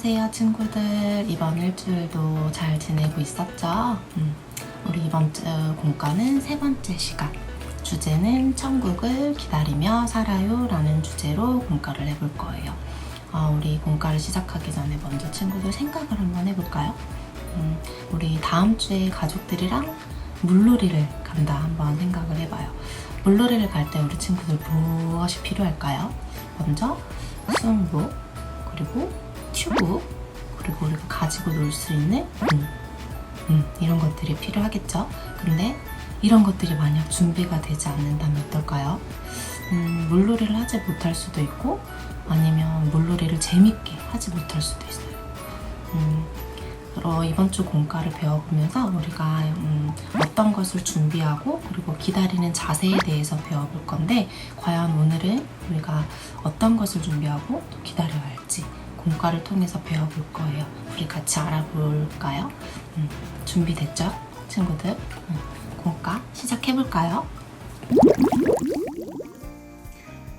안녕하세요 친구들. 이번 일주일도 잘 지내고 있었죠? 우리 이번 주 공과는 세 번째 시간, 주제는 천국을 기다리며 살아요 라는 주제로 공과를 해볼 거예요. 우리 공과를 시작하기 전에 먼저 친구들 생각을 한번 해볼까요? 우리 다음 주에 가족들이랑 물놀이를 간다 한번 생각을 해봐요. 물놀이를 갈 때 우리 친구들 무엇이 필요할까요? 먼저 수영복, 그리고 튜브, 그리고 우리가 가지고 놀 수 있는 이런 것들이 필요하겠죠? 근데 이런 것들이 만약 준비가 되지 않는다면 어떨까요? 물놀이를 하지 못할 수도 있고 아니면 물놀이를 재밌게 하지 못할 수도 있어요. 이번 주 공과를 배워보면서 우리가 어떤 것을 준비하고 그리고 기다리는 자세에 대해서 배워볼 건데, 과연 오늘은 우리가 어떤 것을 준비하고 또 기다려야 할지 공과를 통해서 배워볼 거예요. 우리 같이 알아볼까요? 준비됐죠? 친구들? 공과 시작해볼까요?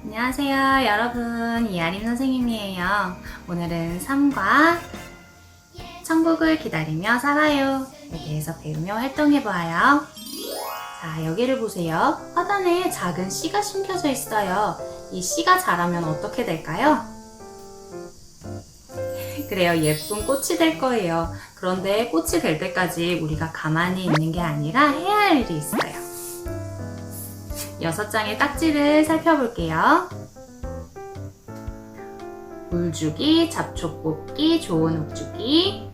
안녕하세요 여러분, 이아림 선생님이에요. 오늘은 3과 천국을 기다리며 살아요 에 대해서 배우며 활동해보아요. 자, 여기를 보세요. 화단에 작은 씨가 심겨져 있어요. 이 씨가 자라면 어떻게 될까요? 그래요, 예쁜 꽃이 될 거예요. 그런데 꽃이 될 때까지 우리가 가만히 있는 게 아니라 해야 할 일이 있어요. 6장의 딱지를 살펴볼게요. 물 주기, 잡초 뽑기, 좋은 흙 주기,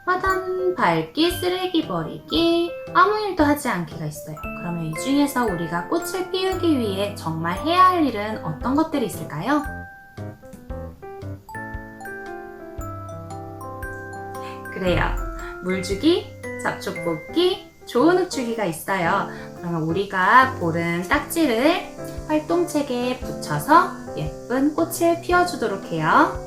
화단 밟기, 쓰레기 버리기, 아무 일도 하지 않기가 있어요. 그러면 이 중에서 우리가 꽃을 피우기 위해 정말 해야 할 일은 어떤 것들이 있을까요? 그래요, 물 주기, 잡초 뽑기, 좋은 흙 주기가 있어요. 그러면 우리가 고른 딱지를 활동책에 붙여서 예쁜 꽃을 피워주도록 해요.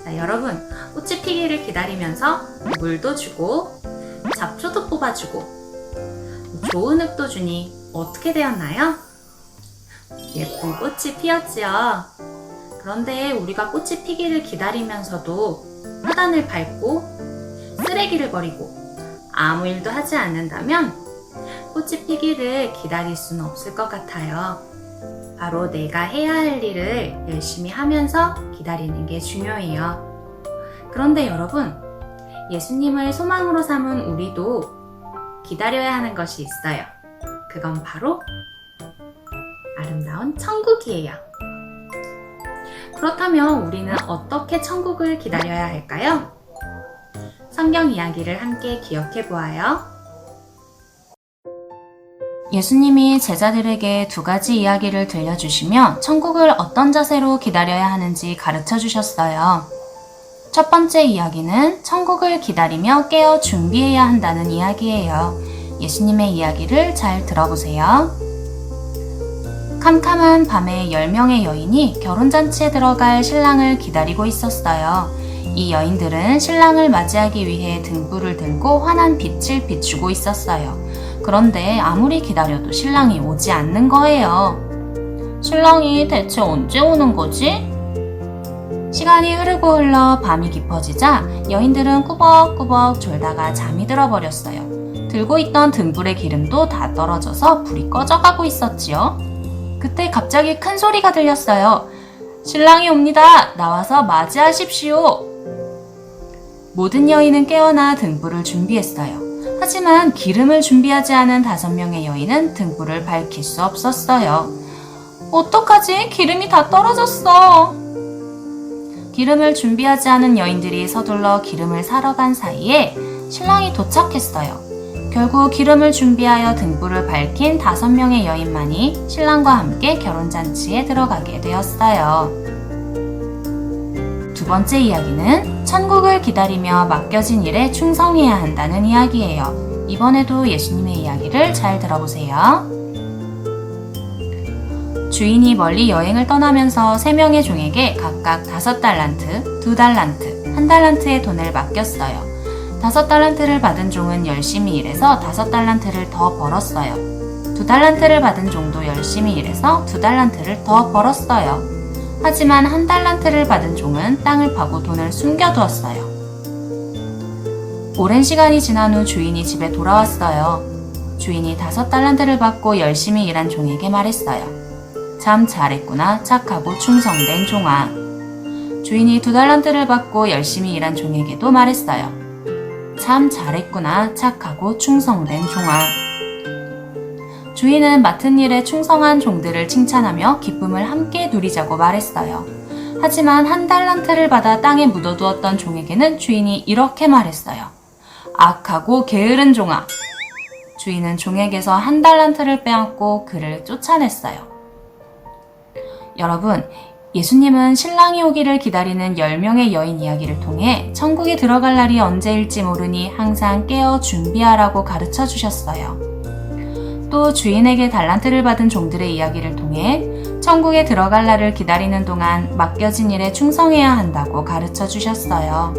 자, 여러분, 꽃이 피기를 기다리면서 물도 주고 잡초도 뽑아주고 좋은 흙도 주니 어떻게 되었나요? 예쁜 꽃이 피었지요. 그런데 우리가 꽃이 피기를 기다리면서도 화단을 밟고 쓰레기를 버리고 아무 일도 하지 않는다면 꽃이 피기를 기다릴 수는 없을 것 같아요. 바로 내가 해야 할 일을 열심히 하면서 기다리는 게 중요해요. 그런데 여러분, 예수님을 소망으로 삼은 우리도 기다려야 하는 것이 있어요. 그건 바로 아름다운 천국이에요. 그렇다면 우리는 어떻게 천국을 기다려야 할까요? 성경 이야기를 함께 기억해 보아요. 예수님이 제자들에게 2가지 이야기를 들려주시며 천국을 어떤 자세로 기다려야 하는지 가르쳐 주셨어요. 첫 번째 이야기는 천국을 기다리며 깨어 준비해야 한다는 이야기예요. 예수님의 이야기를 잘 들어보세요. 캄캄한 밤에 10명의 여인이 결혼잔치에 들어갈 신랑을 기다리고 있었어요. 이 여인들은 신랑을 맞이하기 위해 등불을 들고 환한 빛을 비추고 있었어요. 그런데 아무리 기다려도 신랑이 오지 않는 거예요. 신랑이 대체 언제 오는 거지? 시간이 흐르고 흘러 밤이 깊어지자 여인들은 꾸벅꾸벅 졸다가 잠이 들어버렸어요. 들고 있던 등불의 기름도 다 떨어져서 불이 꺼져가고 있었지요. 그때 갑자기 큰 소리가 들렸어요. 신랑이 옵니다. 나와서 맞이하십시오. 모든 여인은 깨어나 등불을 준비했어요. 하지만 기름을 준비하지 않은 5명의 여인은 등불을 밝힐 수 없었어요. 어떡하지? 기름이 다 떨어졌어. 기름을 준비하지 않은 여인들이 서둘러 기름을 사러 간 사이에 신랑이 도착했어요. 결국 기름을 준비하여 등불을 밝힌 5명의 여인만이 신랑과 함께 결혼잔치에 들어가게 되었어요. 2번째 이야기는 천국을 기다리며 맡겨진 일에 충성해야 한다는 이야기예요. 이번에도 예수님의 이야기를 잘 들어보세요. 주인이 멀리 여행을 떠나면서 3명의 종에게 각각 5달란트, 2달란트, 1달란트의 돈을 맡겼어요. 5달란트를 받은 종은 열심히 일해서 5달란트를 더 벌었어요. 2달란트를 받은 종도 열심히 일해서 2달란트를 더 벌었어요. 하지만 1달란트를 받은 종은 땅을 파고 돈을 숨겨두었어요. 오랜 시간이 지난 후 주인이 집에 돌아왔어요. 주인이 5달란트를 받고 열심히 일한 종에게 말했어요. 참 잘했구나, 착하고 충성된 종아. 주인이 2달란트를 받고 열심히 일한 종에게도 말했어요. 참 잘했구나, 착하고 충성된 종아. 주인은 맡은 일에 충성한 종들을 칭찬하며 기쁨을 함께 누리자고 말했어요. 하지만 1달란트를 받아 땅에 묻어두었던 종에게는 주인이 이렇게 말했어요. 악하고 게으른 종아. 주인은 종에게서 1달란트를 빼앗고 그를 쫓아냈어요. 여러분, 예수님은 신랑이 오기를 기다리는 10명의 여인 이야기를 통해 천국에 들어갈 날이 언제일지 모르니 항상 깨어 준비하라고 가르쳐 주셨어요. 또 주인에게 달란트를 받은 종들의 이야기를 통해 천국에 들어갈 날을 기다리는 동안 맡겨진 일에 충성해야 한다고 가르쳐 주셨어요.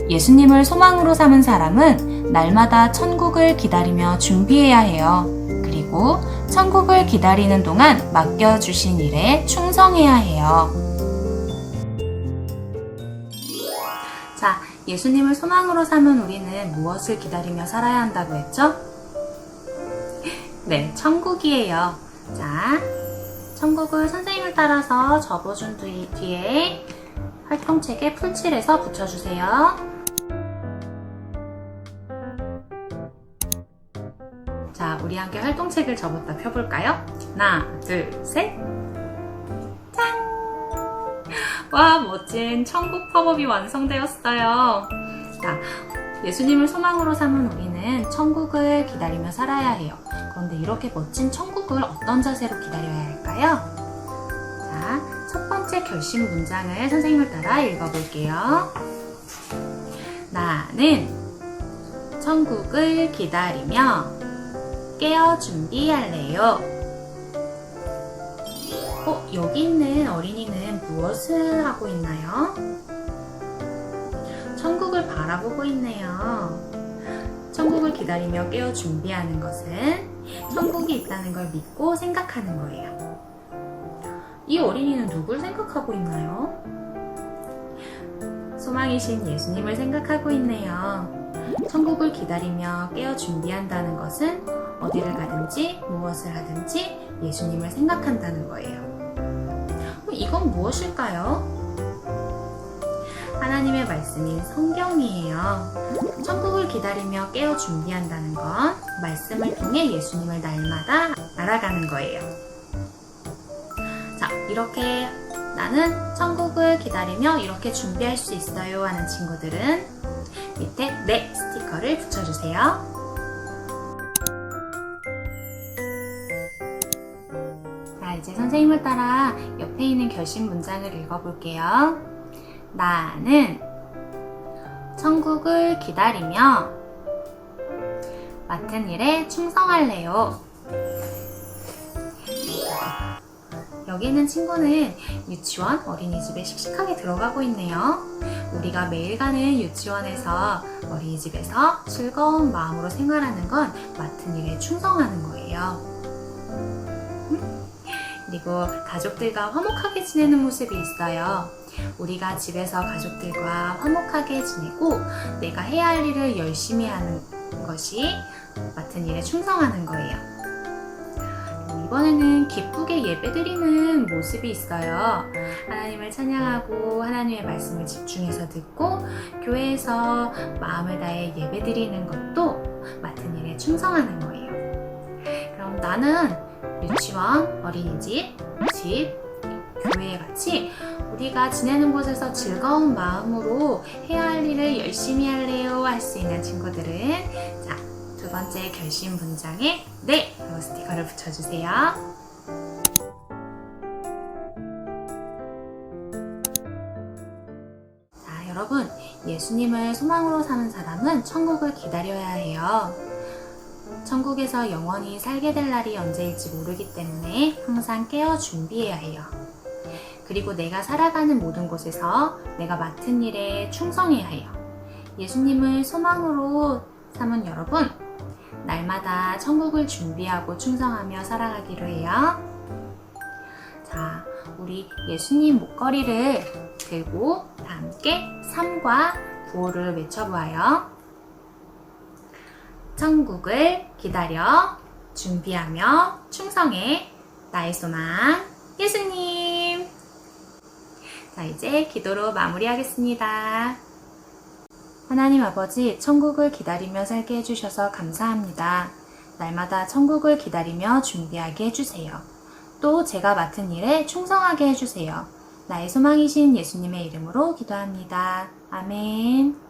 예수님을 소망으로 삼은 사람은 날마다 천국을 기다리며 준비해야 해요. 그리고 천국을 기다리는 동안 맡겨주신 일에 충성해야 해요. 자, 예수님을 소망으로 삼은 우리는 무엇을 기다리며 살아야 한다고 했죠? 네, 천국이에요. 자, 천국을 선생님을 따라서 접어준 뒤에 활동책에 풀칠해서 붙여주세요. 자, 우리 함께 활동책을 접었다 펴볼까요? 하나, 둘, 셋! 짠! 와, 멋진 천국 팝업이 완성되었어요. 자, 예수님을 소망으로 삼은 우리는 천국을 기다리며 살아야 해요. 그런데 이렇게 멋진 천국을 어떤 자세로 기다려야 할까요? 자, 첫 번째 결심 문장을 선생님을 따라 읽어볼게요. 나는 천국을 기다리며 깨어 준비할래요. 여기 있는 어린이는 무엇을 하고 있나요? 천국을 바라보고 있네요. 천국을 기다리며 깨어 준비하는 것은 천국이 있다는 걸 믿고 생각하는 거예요. 이 어린이는 누굴 생각하고 있나요? 소망이신 예수님을 생각하고 있네요. 천국을 기다리며 깨어 준비한다는 것은 어디를 가든지 무엇을 하든지 예수님을 생각한다는 거예요. 이건 무엇일까요? 하나님의 말씀인 성경이에요. 천국을 기다리며 깨어 준비한다는 건 말씀을 통해 예수님을 날마다 알아가는 거예요. 자, 이렇게 나는 천국을 기다리며 이렇게 준비할 수 있어요 하는 친구들은 밑에 네 스티커를 붙여주세요. 자, 이제 선생님을 따라 옆에 있는 결심 문장을 읽어볼게요. 나는 천국을 기다리며 맡은 일에 충성할래요. 여기 있는 친구는 유치원, 어린이집에 씩씩하게 들어가고 있네요. 우리가 매일 가는 유치원에서 어린이집에서 즐거운 마음으로 생활하는 건 맡은 일에 충성하는 거예요. 그리고 가족들과 화목하게 지내는 모습이 있어요. 우리가 집에서 가족들과 화목하게 지내고 내가 해야 할 일을 열심히 하는 것이 맡은 일에 충성하는 거예요. 이번에는 기쁘게 예배드리는 모습이 있어요. 하나님을 찬양하고 하나님의 말씀을 집중해서 듣고 교회에서 마음을 다해 예배드리는 것도 맡은 일에 충성하는 거예요. 그럼 나는 유치원, 어린이집, 집, 교회 같이 우리가 지내는 곳에서 즐거운 마음으로 해야 할 일을 열심히 할래요 할 수 있는 친구들은 자, 두 번째 결심 문장에 네! 라고 스티커를 붙여주세요. 자, 여러분, 예수님을 소망으로 사는 사람은 천국을 기다려야 해요. 천국에서 영원히 살게 될 날이 언제일지 모르기 때문에 항상 깨어 준비해야 해요. 그리고 내가 살아가는 모든 곳에서 내가 맡은 일에 충성해야 해요. 예수님을 소망으로 삼은 여러분, 날마다 천국을 준비하고 충성하며 살아가기로 해요. 자, 우리 예수님 목걸이를 들고 다 함께 3과 5를 외쳐보아요. 천국을 기다려 준비하며 충성해 나의 소망 예수님. 자, 이제 기도로 마무리하겠습니다. 하나님 아버지, 천국을 기다리며 살게 해주셔서 감사합니다. 날마다 천국을 기다리며 준비하게 해주세요. 또 제가 맡은 일에 충성하게 해주세요. 나의 소망이신 예수님의 이름으로 기도합니다. 아멘.